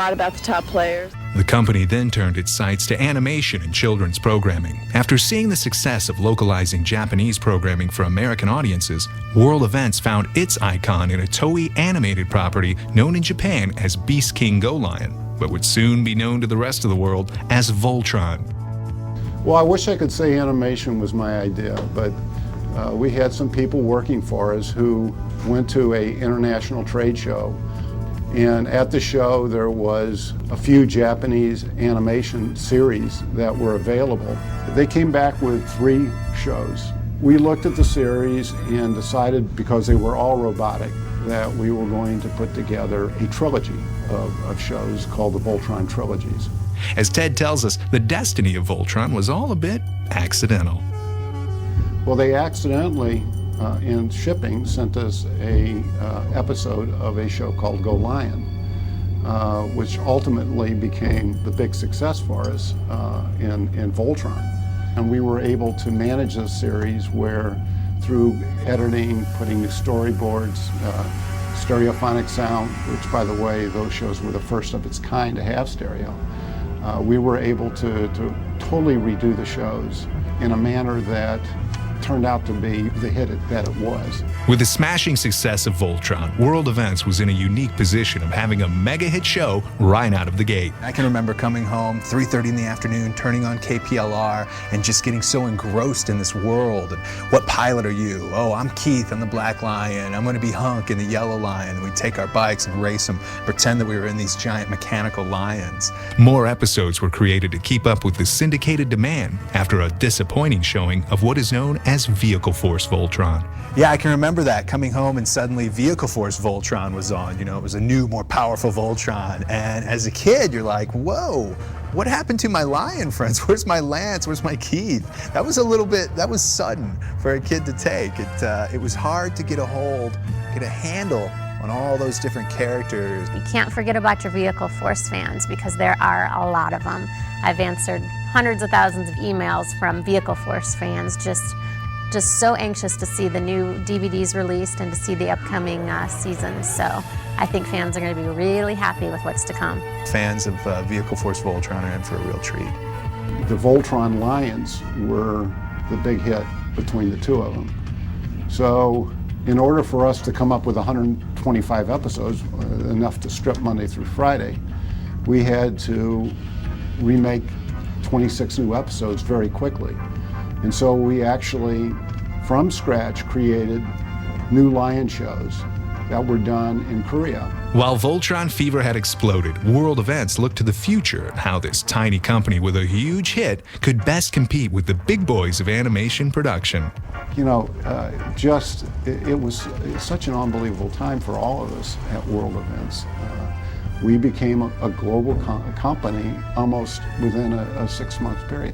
lot about the top players. The company then turned its sights to animation and children's programming. After seeing the success of localizing Japanese programming for American audiences, World Events found its icon in a Toei animated property known in Japan as Beast King Go Lion, but would soon be known to the rest of the world as Voltron. Well, I wish I could say animation was my idea, but we had some people working for us who went to an international trade show. And at the show, there was a few Japanese animation series that were available. They came back with 3 shows. We looked at the series and decided, because they were all robotic, that we were going to put together a trilogy of shows called the Voltron Trilogies. As Ted tells us, the destiny of Voltron was all a bit accidental. Well, they accidentally, in shipping, sent us a episode of a show called Go Lion, which ultimately became the big success for us in Voltron. And we were able to manage this series where, through editing, putting storyboards, stereophonic sound, which, by the way, those shows were the first of its kind to have stereo, we were able to totally redo the shows in a manner that turned out to be the hit that it was. With the smashing success of Voltron, World Events was in a unique position of having a mega hit show right out of the gate. I can remember coming home 3:30 in the afternoon, turning on KPLR, and just getting so engrossed in this world. And what pilot are you? Oh, I'm Keith, I'm the Black Lion. I'm going to be Hunk in the Yellow Lion. And we'd take our bikes and race them, pretend that we were in these giant mechanical lions. More episodes were created to keep up with the syndicated demand after a disappointing showing of what is known as Vehicle Force Voltron. Yeah, I can remember that, coming home and suddenly Vehicle Force Voltron was on. You know, it was a new, more powerful Voltron. And as a kid, you're like, whoa, what happened to my lion friends? Where's my Lance? Where's my Keith? That was a little bit, that was sudden for a kid to take. It was hard to get a handle on all those different characters. You can't forget about your Vehicle Force fans, because there are a lot of them. I've answered hundreds of thousands of emails from Vehicle Force fans just so anxious to see the new DVDs released and to see the upcoming seasons. So I think fans are going to be really happy with what's to come. Fans of Vehicle Force Voltron are in for a real treat. The Voltron Lions were the big hit between the 2 of them. So in order for us to come up with 125 episodes, enough to strip Monday through Friday, we had to remake 26 new episodes very quickly. And so we actually, from scratch, created new lion shows that were done in Korea. While Voltron fever had exploded, World Events looked to the future and how this tiny company with a huge hit could best compete with the big boys of animation production. You know, it was such an unbelievable time for all of us at World Events. We became a global company almost within a 6-month period.